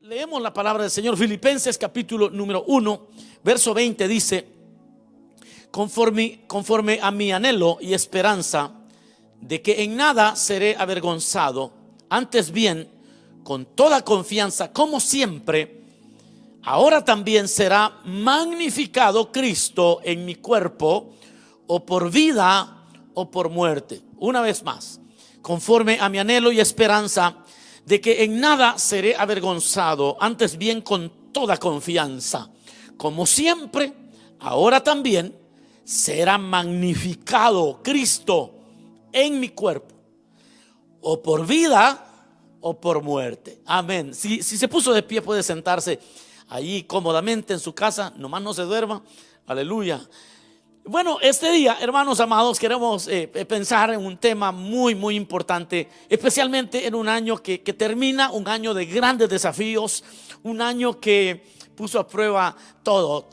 Leemos la palabra del Señor. Filipenses capítulo número 1 verso 20 dice: conforme a mi anhelo y esperanza de que en nada seré avergonzado, antes bien con toda confianza, como siempre, ahora también será magnificado Cristo en mi cuerpo, o por vida o por muerte. Una vez más, conforme a mi anhelo y esperanza de que en nada seré avergonzado, antes bien con toda confianza, como siempre, ahora también será magnificado Cristo en mi cuerpo, o por vida o por muerte. Amén. Si se puso de pie, puede sentarse allí cómodamente en su casa, nomás no se duerma. Aleluya. Bueno, este día, hermanos amados, queremos pensar en un tema muy importante, especialmente en un año que termina, un año de grandes desafíos, un año que puso a prueba todo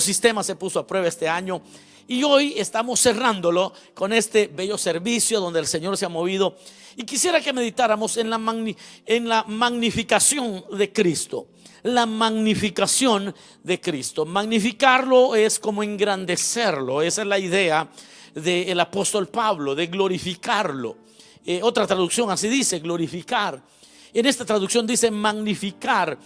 sistema se puso a prueba este año. Y hoy estamos cerrándolo con este bello servicio donde el Señor se ha movido. Y quisiera que meditáramos en la magnificación de Cristo. La magnificación de Cristo. Magnificarlo es como engrandecerlo. Esa es la idea del apóstol Pablo, de glorificarlo. Otra traducción así dice, glorificar. En esta traducción dice magnificar.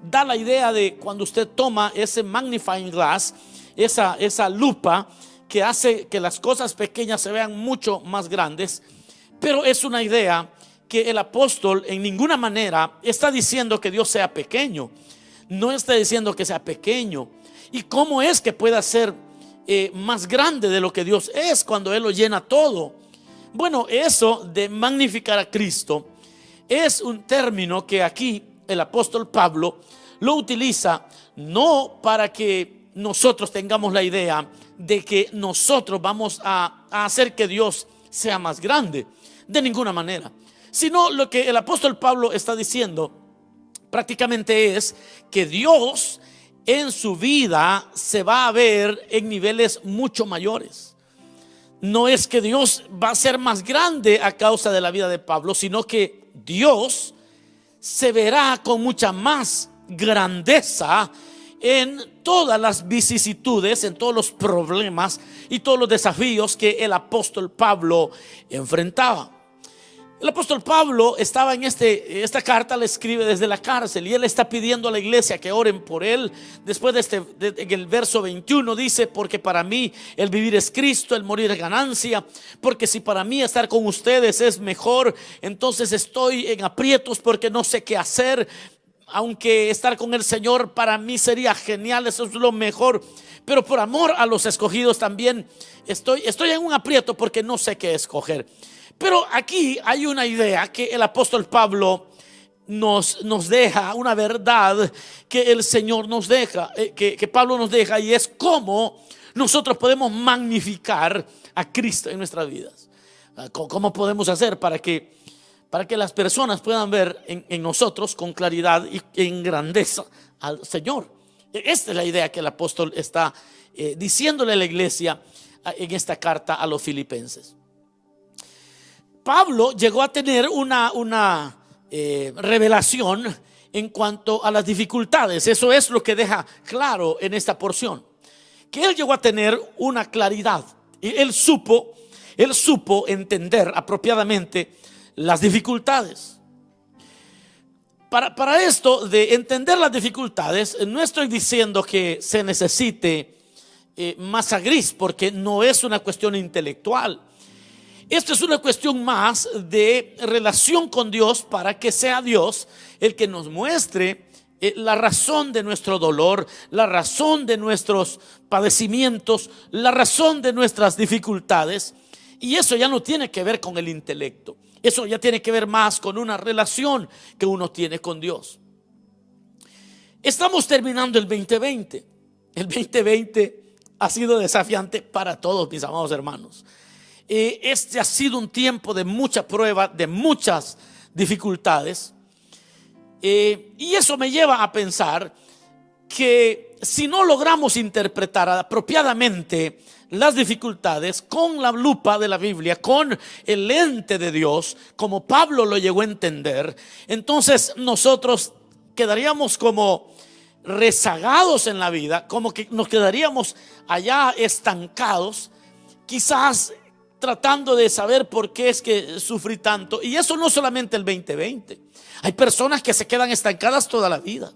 Da la idea de cuando usted toma ese magnifying glass, esa lupa que hace que las cosas pequeñas se vean mucho más grandes. Pero es una idea que el apóstol en ninguna manera está diciendo que Dios sea pequeño. No está diciendo que sea pequeño. ¿Y cómo es que pueda ser más grande de lo que Dios es cuando Él lo llena todo? Bueno, eso de magnificar a Cristo es un término que aquí el apóstol Pablo lo utiliza no para que nosotros tengamos la idea de que nosotros vamos a hacer que Dios sea más grande, de ninguna manera, sino lo que el apóstol Pablo está diciendo prácticamente es que Dios en su vida se va a ver en niveles mucho mayores. No es que Dios va a ser más grande a causa de la vida de Pablo, sino que Dios se verá con mucha más grandeza en todas las vicisitudes, en todos los problemas y todos los desafíos que el apóstol Pablo enfrentaba. El apóstol Pablo estaba en esta carta, la escribe desde la cárcel, y él está pidiendo a la iglesia que oren por él. Después en el verso 21 dice: porque para mí el vivir es Cristo, el morir es ganancia, porque si para mí estar con ustedes es mejor, entonces estoy en aprietos porque no sé qué hacer. Aunque estar con el Señor para mí sería genial, eso es lo mejor, pero por amor a los escogidos también estoy en un aprieto porque no sé qué escoger. Pero aquí hay una idea que el apóstol Pablo nos deja, una verdad que el Señor nos deja, que Pablo nos deja, y es cómo nosotros podemos magnificar a Cristo en nuestras vidas. ¿Cómo podemos hacer para que las personas puedan ver en nosotros con claridad y en grandeza al Señor? Esta es la idea que el apóstol está diciéndole a la iglesia en esta carta a los filipenses. Pablo llegó a tener una revelación en cuanto a las dificultades. Eso es lo que deja claro en esta porción, que él llegó a tener una claridad. Él supo entender apropiadamente las dificultades. Para esto de entender las dificultades, no estoy diciendo que se necesite masa gris, porque no es una cuestión intelectual. Esto es una cuestión más de relación con Dios, para que sea Dios el que nos muestre la razón de nuestro dolor, la razón de nuestros padecimientos, la razón de nuestras dificultades. Y eso ya no tiene que ver con el intelecto. Eso ya tiene que ver más con una relación que uno tiene con Dios. Estamos terminando el 2020. El 2020 ha sido desafiante para todos, mis amados hermanos. Este ha sido un tiempo de mucha prueba, de muchas dificultades. Y eso me lleva a pensar que si no logramos interpretar apropiadamente las dificultades con la lupa de la Biblia, con el lente de Dios, como Pablo lo llegó a entender, entonces nosotros quedaríamos como rezagados en la vida, como que nos quedaríamos allá estancados, quizás tratando de saber por qué es que sufrí tanto. Y eso no solamente el 2020. Hay personas que se quedan estancadas toda la vida,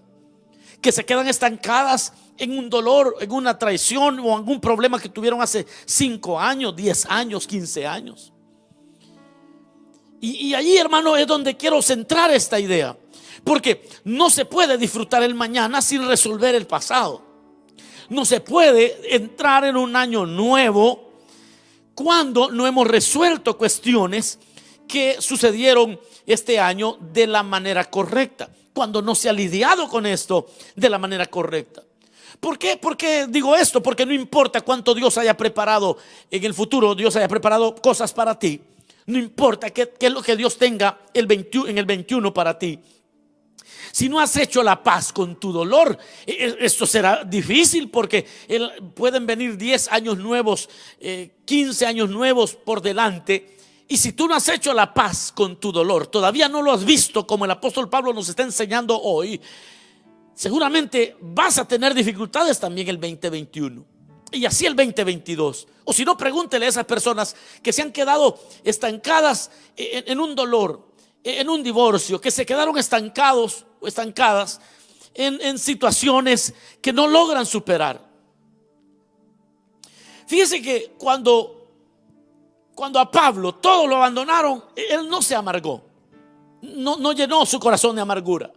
que se quedan estancadas en un dolor, en una traición o algún problema que tuvieron hace 5 años, 10 años, 15 años. Y allí, hermano, es donde quiero centrar esta idea, porque no se puede disfrutar el mañana sin resolver el pasado. No se puede entrar en un año nuevo cuando no hemos resuelto cuestiones que sucedieron este año de la manera correcta, cuando no se ha lidiado con esto de la manera correcta. ¿Por qué? ¿Por qué digo esto? Porque no importa cuánto Dios haya preparado en el futuro, Dios haya preparado cosas para ti. No importa qué es lo que Dios tenga en el 21 para ti. Si no has hecho la paz con tu dolor, esto será difícil, porque pueden venir 10 años nuevos, 15 años nuevos por delante. Y si tú no has hecho la paz con tu dolor, todavía no lo has visto como el apóstol Pablo nos está enseñando hoy, seguramente vas a tener dificultades también el 2021 y así el 2022. O si no, pregúntele a esas personas que se han quedado estancadas en un dolor, en un divorcio, que se quedaron estancados o estancadas en situaciones que no logran superar. Fíjese que cuando a Pablo todos lo abandonaron, él no se amargó, no llenó su corazón de amargura,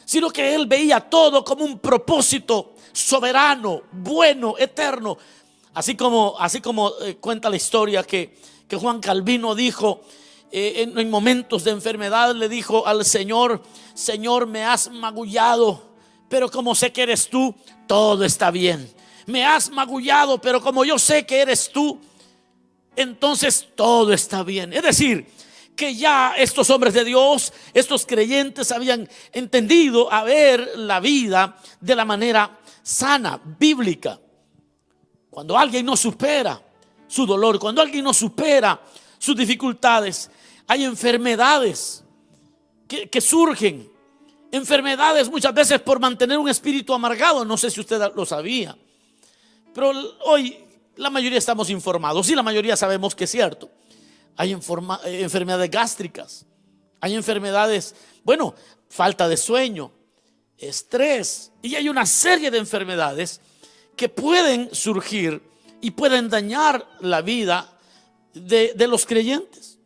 sino que él veía todo como un propósito soberano, bueno, eterno. Así como cuenta la historia que Juan Calvino dijo en momentos de enfermedad, le dijo al Señor: Señor, me has magullado, pero como sé que eres tú, todo está bien. Me has magullado, pero como yo sé que eres tú, entonces todo está bien. Es decir, que ya estos hombres de Dios, estos creyentes, habían entendido a ver la vida de la manera sana, bíblica. Cuando alguien no supera su dolor, cuando alguien no supera sus dificultades, hay enfermedades que surgen. Enfermedades muchas veces por mantener un espíritu amargado. No sé si usted lo sabía, pero hoy la mayoría estamos informados y la mayoría sabemos que es cierto. Hay enfermedades gástricas, hay enfermedades, falta de sueño, estrés, y hay una serie de enfermedades que pueden surgir y pueden dañar la vida de los creyentes.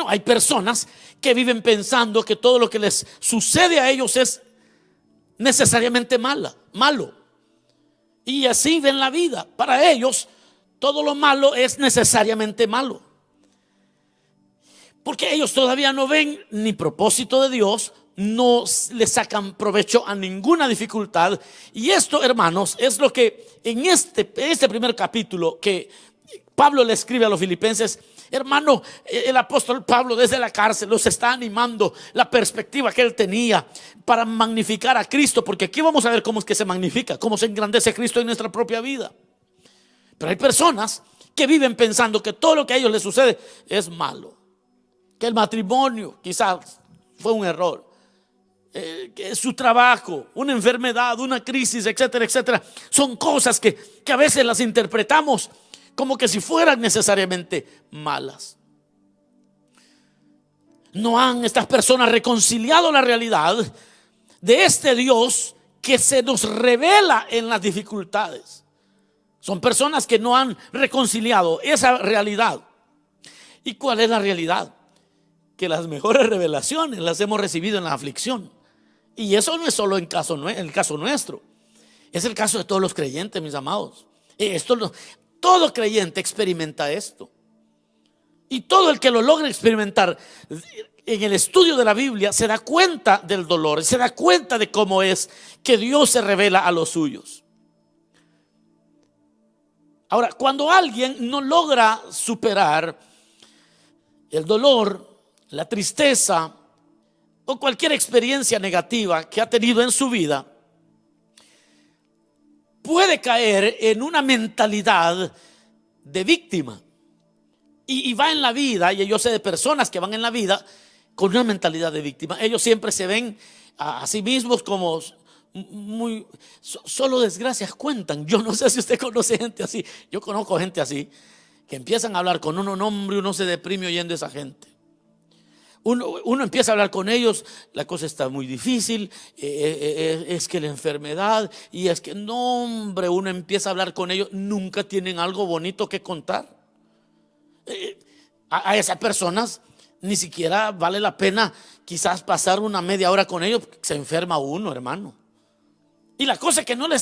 Hay personas que viven pensando que todo lo que les sucede a ellos es necesariamente malo. Y así ven la vida. Para ellos, todo lo malo es necesariamente malo, porque ellos todavía no ven ni propósito de Dios, no le sacan provecho a ninguna dificultad. Y esto, hermanos, es lo que en este primer capítulo que Pablo le escribe a los filipenses, hermano, el apóstol Pablo desde la cárcel los está animando, la perspectiva que él tenía para magnificar a Cristo, porque aquí vamos a ver cómo es que se magnifica, cómo se engrandece Cristo en nuestra propia vida. Pero hay personas que viven pensando que todo lo que a ellos les sucede es malo, que el matrimonio quizás fue un error, que su trabajo, una enfermedad, una crisis, etcétera, etcétera. Son cosas que a veces las interpretamos como que si fueran necesariamente malas. No han estas personas reconciliado la realidad de este Dios que se nos revela en las dificultades. Son personas que no han reconciliado esa realidad. ¿Y cuál es la realidad? Que las mejores revelaciones las hemos recibido en la aflicción. Y eso no es solo el caso nuestro, es el caso de todos los creyentes, mis amados. Todo creyente experimenta esto. Y todo el que lo logra experimentar en el estudio de la Biblia se da cuenta del dolor, se da cuenta de cómo es que Dios se revela a los suyos. Ahora, cuando alguien no logra superar el dolor, la tristeza o cualquier experiencia negativa que ha tenido en su vida, puede caer en una mentalidad de víctima. Y va en la vida, y yo sé de personas que van en la vida con una mentalidad de víctima. Ellos siempre se ven a sí mismos como solo desgracias cuentan. Yo no sé si usted conoce gente así. Yo conozco gente así, que empiezan a hablar con uno, hombre, uno se deprime oyendo a esa gente. Uno empieza a hablar con ellos, la cosa está muy difícil, es que la enfermedad, y es que no, hombre, uno empieza a hablar con ellos, nunca tienen algo bonito que contar. A esas personas ni siquiera vale la pena quizás pasar una media hora con ellos, se enferma uno, hermano. Y la cosa es que no le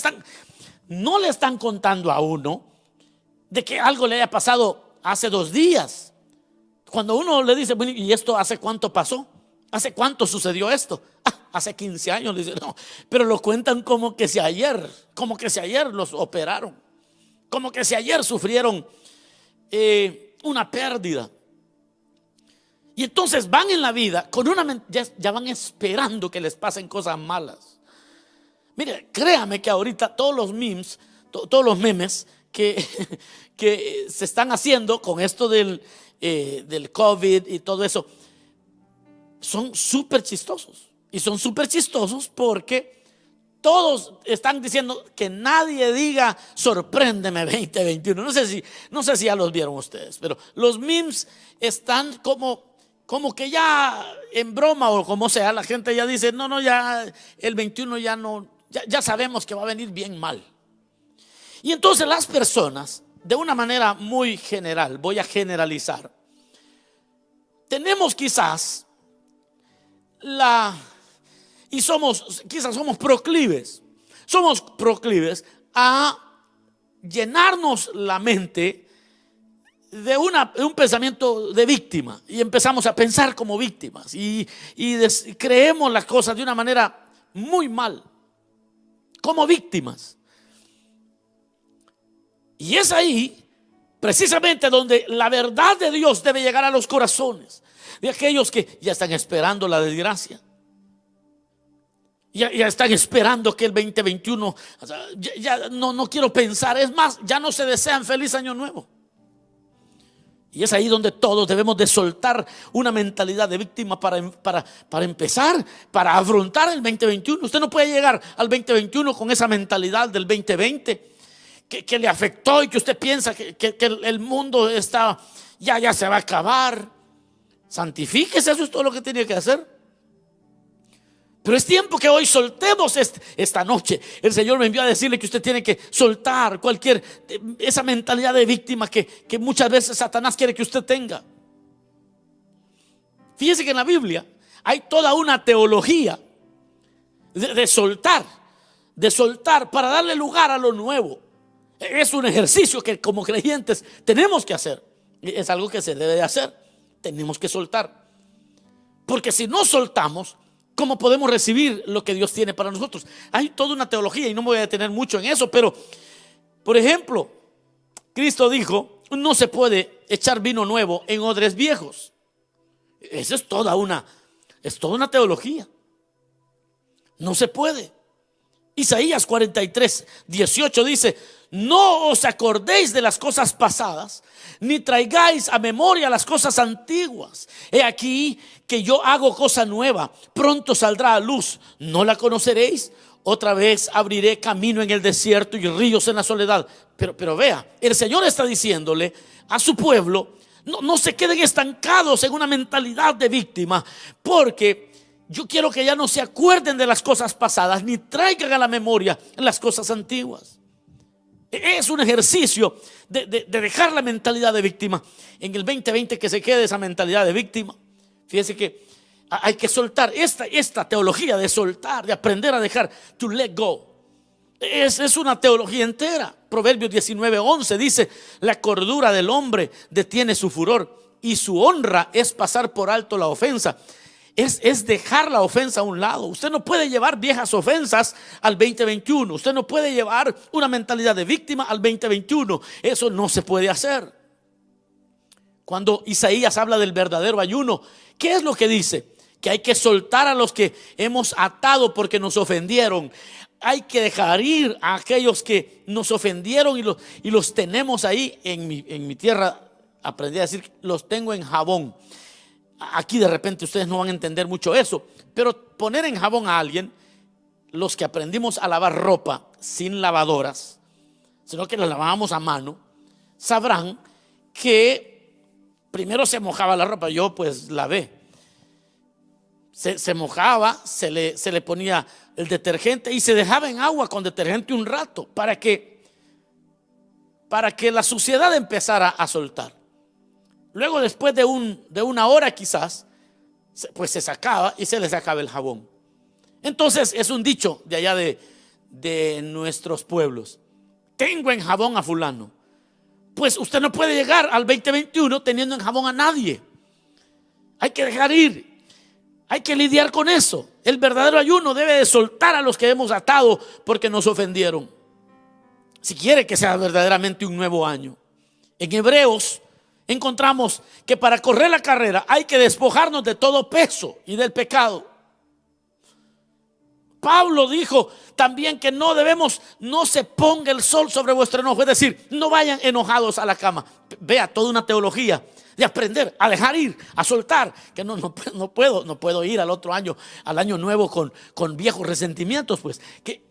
están contando a uno de que algo le haya pasado hace 2 días. Cuando uno le dice, bueno, ¿y esto hace cuánto pasó? ¿Hace cuánto sucedió esto? Hace 15 años, le dice, no, pero lo cuentan como que si ayer los operaron, como que si ayer sufrieron una pérdida. Y entonces van en la vida con ya van esperando que les pasen cosas malas. Mire, créame que ahorita todos los memes que se están haciendo con esto del COVID y todo eso, son súper chistosos. Y son súper chistosos porque todos están diciendo que nadie diga sorpréndeme 2021. No sé si ya los vieron ustedes, pero los memes están como que ya en broma o como sea, la gente ya dice, no, ya el 21 ya no, ya sabemos que va a venir bien mal. Y entonces las personas, de una manera muy general, voy a generalizar, tenemos quizás quizás somos proclives a llenarnos la mente de un pensamiento de víctima, y empezamos a pensar como víctimas y creemos las cosas de una manera muy mal, como víctimas. Y es ahí precisamente donde la verdad de Dios debe llegar a los corazones de aquellos que ya están esperando la desgracia. Ya están esperando que el 2021, o sea, ya no quiero pensar, es más, ya no se desean feliz año nuevo. Y es ahí donde todos debemos de soltar una mentalidad de víctima para empezar, para afrontar el 2021. Usted no puede llegar al 2021 con esa mentalidad del 2020 que le afectó y que usted piensa que el mundo ya se va a acabar. Santifíquese, eso es todo lo que tiene que hacer. Pero es tiempo que hoy soltemos esta noche. El Señor me envió a decirle que usted tiene que soltar esa mentalidad de víctima que muchas veces Satanás quiere que usted tenga. Fíjese que en la Biblia hay toda una teología de soltar para darle lugar a lo nuevo. Es un ejercicio que como creyentes tenemos que hacer. Es algo que se debe de hacer. Tenemos que soltar. Porque si no soltamos, ¿cómo podemos recibir lo que Dios tiene para nosotros? Hay toda una teología y no me voy a detener mucho en eso, pero por ejemplo, Cristo dijo, no se puede echar vino nuevo en odres viejos. Esa es toda una teología. No se puede. Isaías 43:18 dice, no os acordéis de las cosas pasadas, ni traigáis a memoria las cosas antiguas. He aquí que yo hago cosa nueva, pronto saldrá a luz, ¿no la conoceréis? Otra vez abriré camino en el desierto y ríos en la soledad. Pero vea, el Señor está diciéndole a su pueblo, no se queden estancados en una mentalidad de víctima, porque yo quiero que ya no se acuerden de las cosas pasadas, ni traigan a la memoria las cosas antiguas. Es un ejercicio de dejar la mentalidad de víctima. En el 2020 que se quede esa mentalidad de víctima. Fíjese que hay que soltar esta teología de soltar, de aprender a dejar, to let go. Es una teología entera. Proverbios 19:11 dice, la cordura del hombre detiene su furor y su honra es pasar por alto la ofensa. Es dejar la ofensa a un lado. Usted no puede llevar viejas ofensas al 2021. Usted no puede llevar una mentalidad de víctima al 2021. Eso no se puede hacer. Cuando Isaías habla del verdadero ayuno, ¿qué es lo que dice? Que hay que soltar a los que hemos atado porque nos ofendieron. hay que dejar ir a aquellos que nos ofendieron y los tenemos ahí. En mi tierra aprendí a decir, los tengo en jabón. Aquí de repente ustedes no van a entender mucho eso, pero poner en jabón a alguien, los que aprendimos a lavar ropa sin lavadoras, sino que la lavábamos a mano, sabrán que primero se mojaba la ropa. Yo pues lavé, se mojaba, se le ponía el detergente y se dejaba en agua con detergente un rato para que la suciedad empezara a soltar. Luego, después de una hora quizás, pues se sacaba y se le sacaba el jabón. Entonces es un dicho de allá de nuestros pueblos: tengo en jabón a fulano. Pues usted no puede llegar al 2021 teniendo en jabón a nadie. Hay que dejar ir, hay que lidiar con eso. El verdadero ayuno debe de soltar a los que hemos atado porque nos ofendieron, si quiere que sea verdaderamente un nuevo año. En Hebreos encontramos que para correr la carrera hay que despojarnos de todo peso y del pecado. Pablo dijo también que no se ponga el sol sobre vuestro enojo, es decir, no vayan enojados a la cama. Vea, toda una teología de aprender a dejar ir, a soltar, que no puedo ir al otro año, al año nuevo con viejos resentimientos, pues que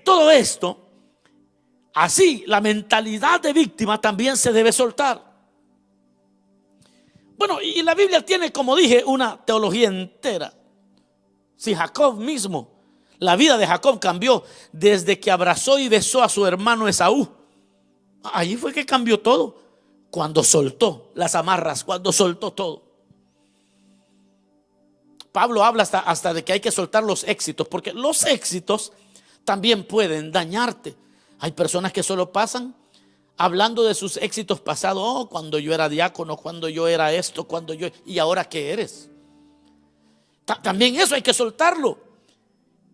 todo esto, así la mentalidad de víctima también se debe soltar. Bueno, y la Biblia tiene, como dije, una teología entera. Si Jacob mismo, la vida de Jacob cambió desde que abrazó y besó a su hermano Esaú. Allí fue que cambió todo, cuando soltó las amarras, cuando soltó todo. Pablo habla hasta de que hay que soltar los éxitos, porque los éxitos también pueden dañarte. Hay personas que solo pasan hablando de sus éxitos pasados. Oh, cuando yo era diácono, cuando yo era esto, y ahora ¿qué eres? También eso hay que soltarlo.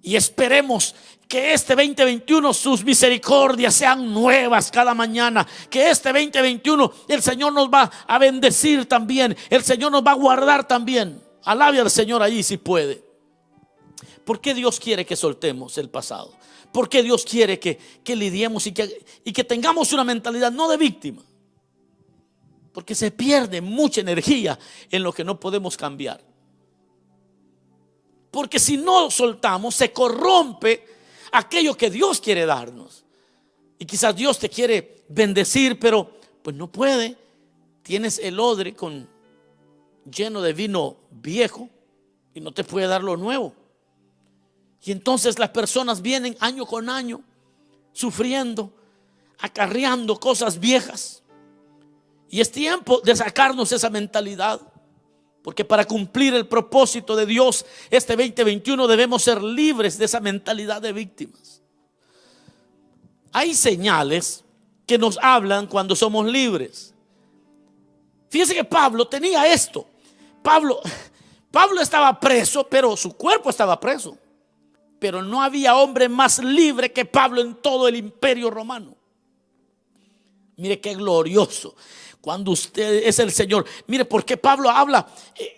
Y esperemos que este 2021 sus misericordias sean nuevas cada mañana. Que este 2021 el Señor nos va a bendecir también. El Señor nos va a guardar también. Alabe al Señor allí si puede. ¿Por qué Dios quiere que soltemos el pasado? ¿Por qué Dios quiere que lidiemos y que tengamos una mentalidad no de víctima? Porque se pierde mucha energía en lo que no podemos cambiar. Porque si no soltamos, se corrompe aquello que Dios quiere darnos. Y quizás Dios te quiere bendecir, pero pues no puede. Tienes el odre lleno de vino viejo y no te puede dar lo nuevo. Y entonces las personas vienen año con año sufriendo, acarreando cosas viejas. Y es tiempo de sacarnos esa mentalidad. Porque para cumplir el propósito de Dios este 2021 debemos ser libres de esa mentalidad de víctimas. Hay señales que nos hablan cuando somos libres. Fíjense que Pablo tenía esto. Pablo estaba preso, pero su cuerpo estaba preso. Pero no había hombre más libre que Pablo en todo el imperio romano. Mire qué glorioso cuando usted es el Señor. Mire por qué Pablo habla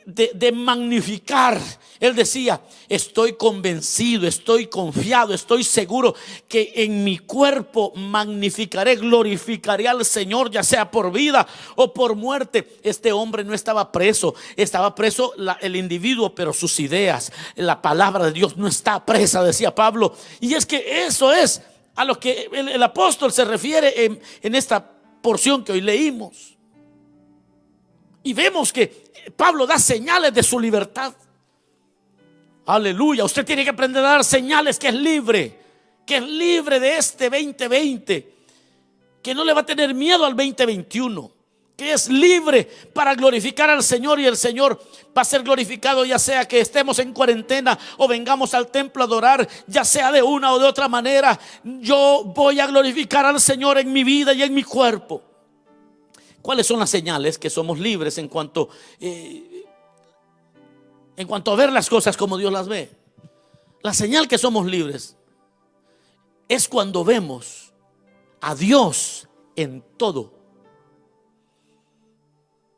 de magnificar. Él decía: estoy convencido, estoy confiado, estoy seguro que en mi cuerpo magnificaré, glorificaré al Señor, ya sea por vida o por muerte. Este hombre no estaba preso, estaba preso el individuo, pero sus ideas, la palabra de Dios no está presa, decía Pablo. Y es que eso es a lo que el apóstol se refiere en esta porción que hoy leímos. Y vemos que Pablo da señales de su libertad. Aleluya. Usted tiene que aprender a dar señales que es libre de este 2020, que no le va a tener miedo al 2021, que es libre para glorificar al Señor, y el Señor va a ser glorificado ya sea que estemos en cuarentena o vengamos al templo a adorar, ya sea de una o de otra manera. Yo voy a glorificar al Señor en mi vida y en mi cuerpo. ¿Cuáles son las señales que somos libres en cuanto a ver las cosas como Dios las ve? La señal que somos libres es cuando vemos a Dios en todo.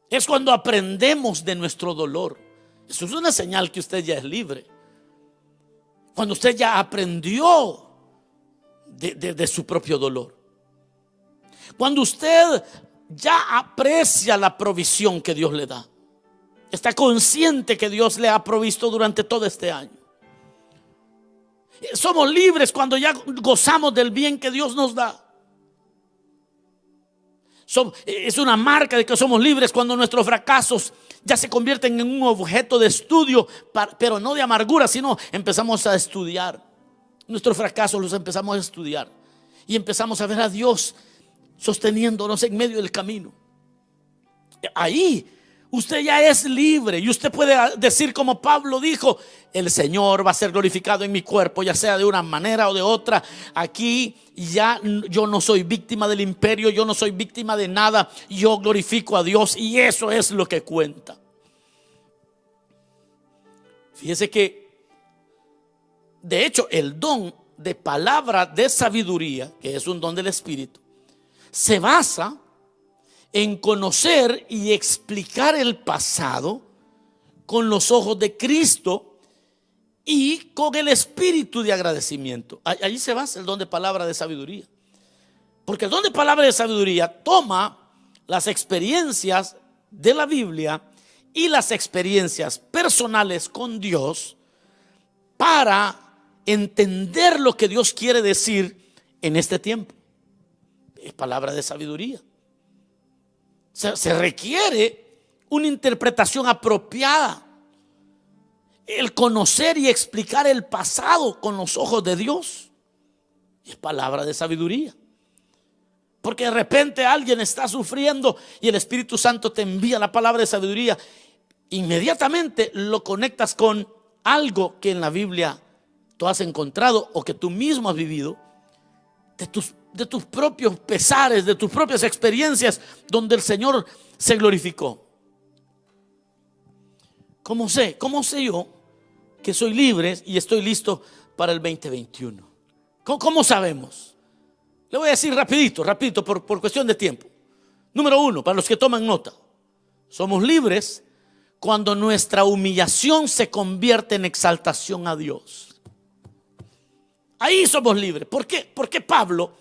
Es cuando aprendemos de nuestro dolor. Eso es una señal que usted ya es libre. Cuando usted ya aprendió de su propio dolor. Cuando usted ya aprecia la provisión que Dios le da, está consciente que Dios le ha provisto durante todo este año. Somos libres cuando ya gozamos del bien que Dios nos da. Es una marca de que somos libres cuando nuestros fracasos ya se convierten en un objeto de estudio, pero no de amargura, sino empezamos a estudiar. Nuestros fracasos los empezamos a estudiar y empezamos a ver a Dios sosteniéndonos en medio del camino. Ahí usted ya es libre y usted puede decir como Pablo dijo: el Señor va a ser glorificado en mi cuerpo, ya sea de una manera o de otra. Aquí ya yo no soy víctima del imperio, yo no soy víctima de nada, yo glorifico a Dios y eso es lo que cuenta. Fíjese que de hecho el don de palabra de sabiduría, que es un don del Espíritu, se basa en conocer y explicar el pasado con los ojos de Cristo y con el espíritu de agradecimiento. Allí se basa el don de palabra de sabiduría. Porque el don de palabra de sabiduría toma las experiencias de la Biblia y las experiencias personales con Dios para entender lo que Dios quiere decir en este tiempo. Es palabra de sabiduría. Se requiere una interpretación apropiada, el conocer y explicar el pasado con los ojos de Dios. Es palabra de sabiduría. Porque de repente alguien está sufriendo y el Espíritu Santo te envía la palabra de sabiduría. Inmediatamente lo conectas con algo que en la Biblia tú has encontrado o que tú mismo has vivido, de tus propios pesares, de tus propias experiencias, donde el Señor se glorificó. ¿Cómo sé yo que soy libre y estoy listo para el 2021? ¿Cómo sabemos? Le voy a decir rapidito por cuestión de tiempo. Número 1, para los que toman nota: somos libres cuando nuestra humillación se convierte en exaltación a Dios. Ahí somos libres. ¿Por qué? Porque Pablo,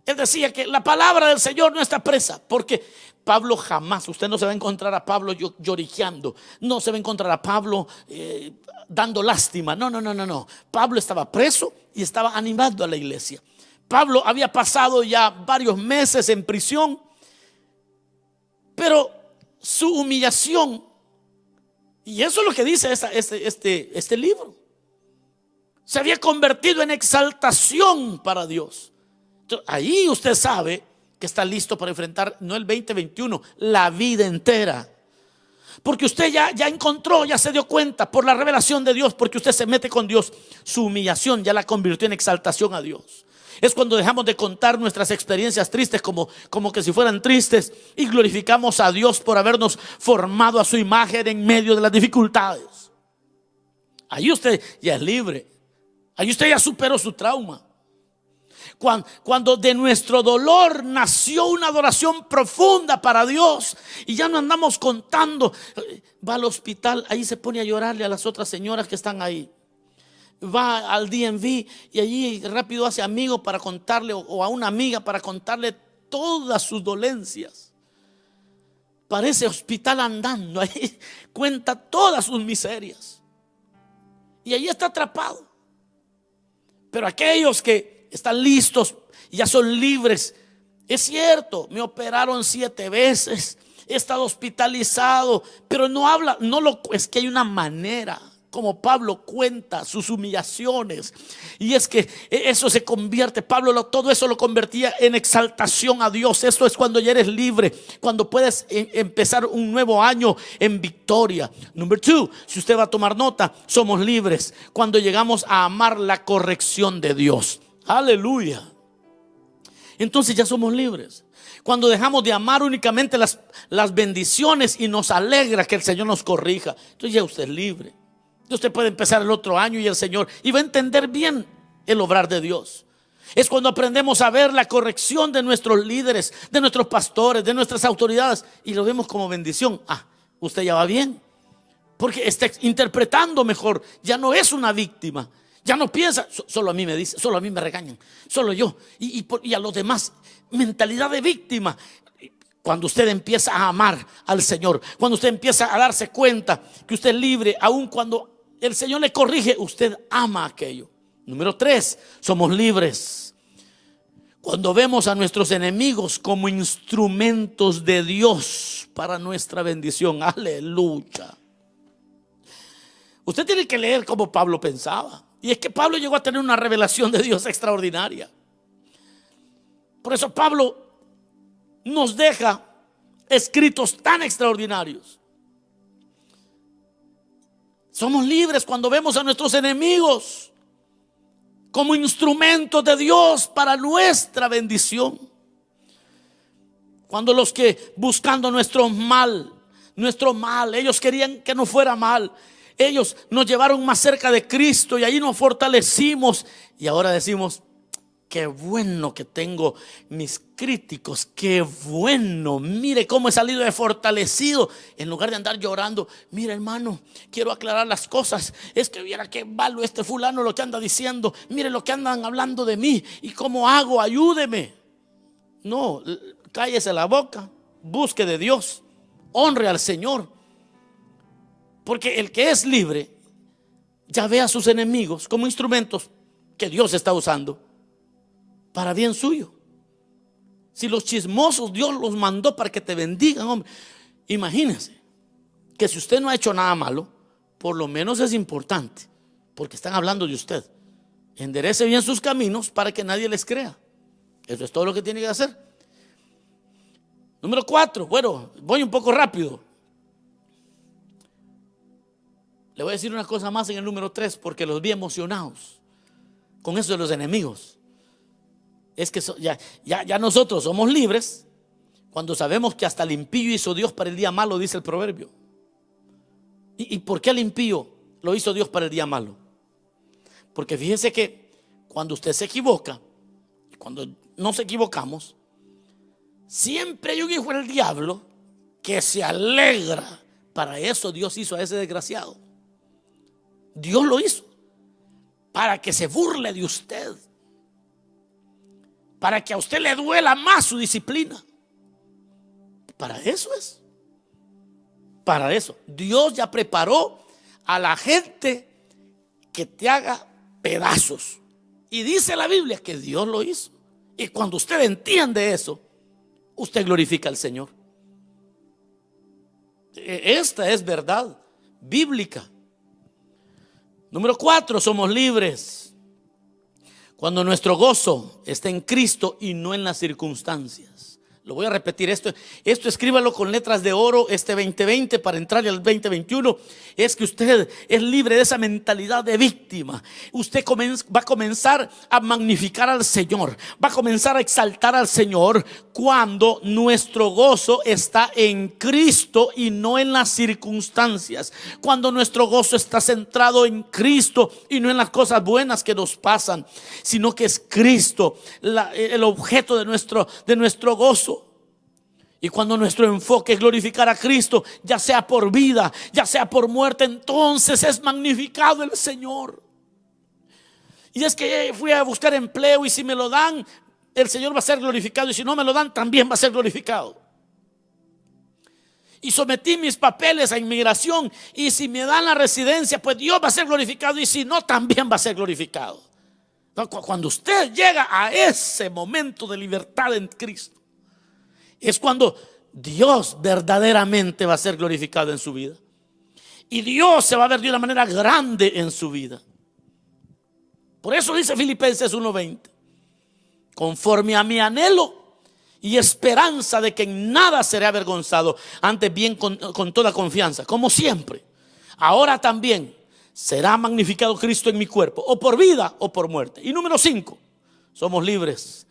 él decía que la palabra del Señor no está presa. Porque Pablo jamás, usted no se va a encontrar a Pablo lloriqueando, no se va a encontrar a Pablo dando lástima. No. Pablo estaba preso y estaba animando a la iglesia. Pablo había pasado ya varios meses en prisión, pero su humillación, y eso es lo que dice este libro, se había convertido en exaltación para Dios. Entonces, ahí usted sabe que está listo para enfrentar no el 2021, la vida entera. Porque usted ya encontró, ya se dio cuenta por la revelación de Dios, porque usted se mete con Dios, su humillación ya la convirtió en exaltación a Dios. Es cuando dejamos de contar nuestras experiencias tristes como que si fueran tristes y glorificamos a Dios por habernos formado a su imagen en medio de las dificultades. Ahí usted ya es libre. Ahí usted ya superó su trauma. Cuando de nuestro dolor nació una adoración profunda para Dios y ya no andamos contando. Va al hospital, ahí se pone a llorarle a las otras señoras que están ahí. Va al DMV y allí rápido hace amigo para contarle, o a una amiga para contarle todas sus dolencias. Parece hospital andando, ahí cuenta todas sus miserias y allí está atrapado. Pero aquellos que están listos y ya son libres, es cierto, me operaron 7 veces, he estado hospitalizado, pero es que hay una manera como Pablo cuenta sus humillaciones, y es que eso se convierte, todo eso lo convertía en exaltación a Dios. Esto es cuando ya eres libre, cuando puedes empezar un nuevo año en victoria. Número 2, si usted va a tomar nota, somos libres cuando llegamos a amar la corrección de Dios. Aleluya. Entonces ya somos libres cuando dejamos de amar únicamente las bendiciones y nos alegra que el Señor nos corrija. Entonces ya usted es libre. Usted puede empezar el otro año y el Señor va a entender bien el obrar de Dios. Es cuando aprendemos a ver la corrección de nuestros líderes, de nuestros pastores, de nuestras autoridades, y lo vemos como bendición. Usted ya va bien, porque está interpretando mejor. Ya no es una víctima, Ya no piensa, solo a mí me dicen, solo a mí me regañan, solo yo. Y a los demás, mentalidad de víctima. Cuando usted empieza a amar al Señor, cuando usted empieza a darse cuenta que usted es libre, aun cuando el Señor le corrige, usted ama aquello. Número 3, somos libres cuando vemos a nuestros enemigos como instrumentos de Dios para nuestra bendición. Aleluya. Usted tiene que leer como Pablo pensaba. Y es que Pablo llegó a tener una revelación de Dios extraordinaria. Por eso Pablo nos deja escritos tan extraordinarios. Somos libres cuando vemos a nuestros enemigos como instrumentos de Dios para nuestra bendición. Cuando los que buscando nuestro mal, ellos querían que no fuera mal. Ellos nos llevaron más cerca de Cristo y ahí nos fortalecimos. Y ahora decimos, qué bueno que tengo mis críticos, qué bueno, mire cómo he salido de fortalecido. En lugar de andar llorando, mire hermano, quiero aclarar las cosas. Es que viera qué malo este fulano lo que anda diciendo. Mire lo que andan hablando de mí y cómo hago, ayúdeme. No, cállese la boca, busque de Dios, honre al Señor. Porque el que es libre ya ve a sus enemigos como instrumentos que Dios está usando para bien suyo. Si los chismosos Dios los mandó para que te bendigan, hombre, imagínense que si usted no ha hecho nada malo, por lo menos es importante, porque están hablando de usted. Enderece bien sus caminos para que nadie les crea. Eso es todo lo que tiene que hacer. Número 4, bueno, voy un poco rápido. Le voy a decir una cosa más en el número 3 porque los vi emocionados con eso de los enemigos. Es que ya nosotros somos libres cuando sabemos que hasta el impío hizo Dios para el día malo, dice el proverbio. ¿Y por qué el impío lo hizo Dios para el día malo? Porque fíjense que cuando usted se equivoca, cuando nos equivocamos, siempre hay un hijo del diablo que se alegra. Para eso Dios hizo a ese desgraciado. Dios lo hizo para que se burle de usted, para que a usted le duela más su disciplina. Para eso es. Para eso. Dios ya preparó a la gente que te haga pedazos. Y dice la Biblia que Dios lo hizo. Y cuando usted entiende eso, usted glorifica al Señor. Esta es verdad bíblica. Número 4, somos libres cuando nuestro gozo está en Cristo y no en las circunstancias. Lo voy a repetir, esto escríbalo con letras de oro, este 2020 para entrarle al 2021. Es que usted es libre de esa mentalidad de víctima. Usted va a comenzar a magnificar al Señor, va a comenzar a exaltar al Señor cuando nuestro gozo está en Cristo y no en las circunstancias. Cuando nuestro gozo está centrado en Cristo y no en las cosas buenas que nos pasan, sino que es Cristo el objeto de nuestro gozo. Y cuando nuestro enfoque es glorificar a Cristo, ya sea por vida, ya sea por muerte, entonces es magnificado el Señor. Y es que fui a buscar empleo y si me lo dan, el Señor va a ser glorificado. Y si no me lo dan, también va a ser glorificado. Y sometí mis papeles a inmigración y si me dan la residencia, pues Dios va a ser glorificado. Y si no, también va a ser glorificado. Cuando usted llega a ese momento de libertad en Cristo, es cuando Dios verdaderamente va a ser glorificado en su vida. Y Dios se va a ver de una manera grande en su vida. Por eso dice Filipenses 1:20: conforme a mi anhelo y esperanza de que en nada seré avergonzado, antes bien con toda confianza, como siempre, ahora también será magnificado Cristo en mi cuerpo, o por vida o por muerte. Y número 5, somos libres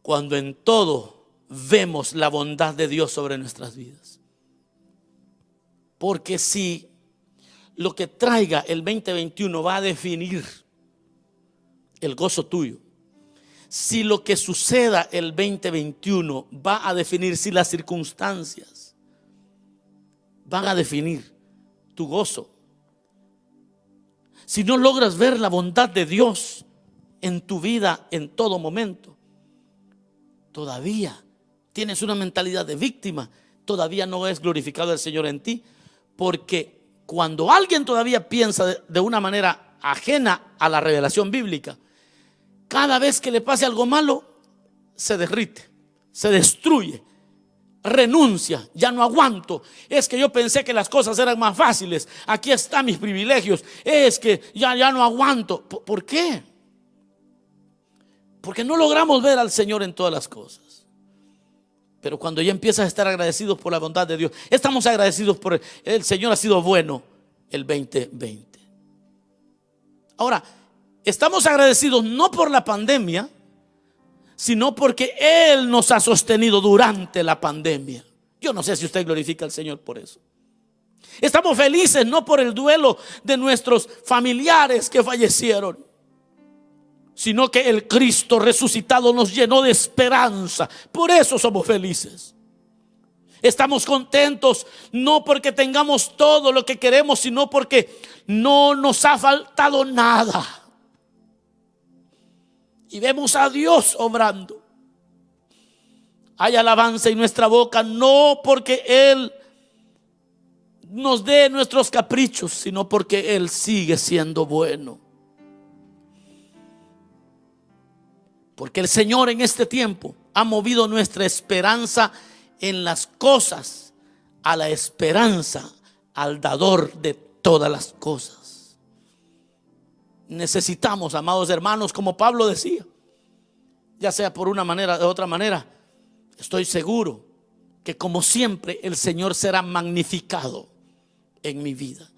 cuando en todo vemos la bondad de Dios sobre nuestras vidas. Porque si lo que traiga el 2021 va a definir el gozo tuyo, si lo que suceda el 2021 va a definir, si las circunstancias van a definir tu gozo, si no logras ver la bondad de Dios en tu vida en todo momento, todavía tienes una mentalidad de víctima, todavía no es glorificado el Señor en ti. Porque cuando alguien todavía piensa de una manera ajena a la revelación bíblica, cada vez que le pase algo malo, se derrite, se destruye, renuncia, ya no aguanto. Es que yo pensé que las cosas eran más fáciles, aquí están mis privilegios, es que ya no aguanto. ¿Por qué? Porque no logramos ver al Señor en todas las cosas. Pero cuando ya empiezas a estar agradecidos por la bondad de Dios, estamos agradecidos por el Señor ha sido bueno el 2020. Ahora, estamos agradecidos no por la pandemia, sino porque Él nos ha sostenido durante la pandemia. Yo no sé si usted glorifica al Señor por eso. Estamos felices no por el duelo de nuestros familiares que fallecieron, sino que el Cristo resucitado nos llenó de esperanza. Por eso somos felices. Estamos contentos no porque tengamos todo lo que queremos, sino porque no nos ha faltado nada. Y vemos a Dios obrando. Hay alabanza en nuestra boca, no porque Él nos dé nuestros caprichos, sino porque Él sigue siendo bueno. Porque el Señor en este tiempo ha movido nuestra esperanza en las cosas a la esperanza al dador de todas las cosas. Necesitamos, amados hermanos, como Pablo decía, ya sea por una manera o de otra manera, estoy seguro que como siempre el Señor será magnificado en mi vida.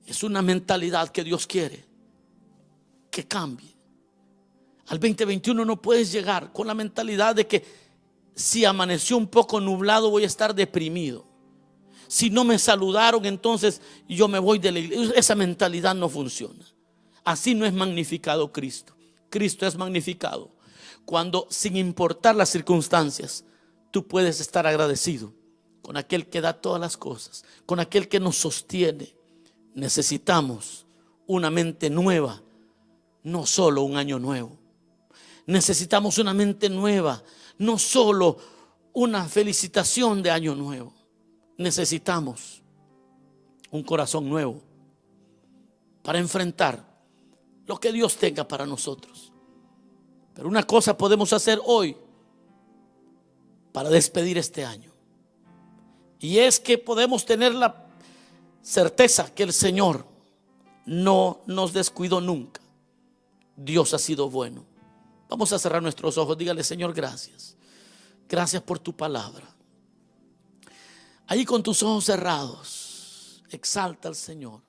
Es una mentalidad que Dios quiere que cambie. Al 2021 no puedes llegar con la mentalidad de que si amaneció un poco nublado voy a estar deprimido. Si no me saludaron, entonces yo me voy de la iglesia. Esa mentalidad no funciona. Así no es magnificado Cristo. Cristo es magnificado cuando, sin importar las circunstancias, tú puedes estar agradecido con aquel que da todas las cosas, con aquel que nos sostiene. Necesitamos una mente nueva, no solo un año nuevo. Necesitamos una mente nueva, no solo una felicitación de año nuevo. Necesitamos un corazón nuevo para enfrentar lo que Dios tenga para nosotros. Pero una cosa podemos hacer hoy para despedir este año, y es que podemos tener la certeza que el Señor no nos descuidó nunca. Dios ha sido bueno. Vamos a cerrar nuestros ojos. Dígale: Señor, gracias. Gracias por tu palabra. Ahí con tus ojos cerrados, exalta al Señor.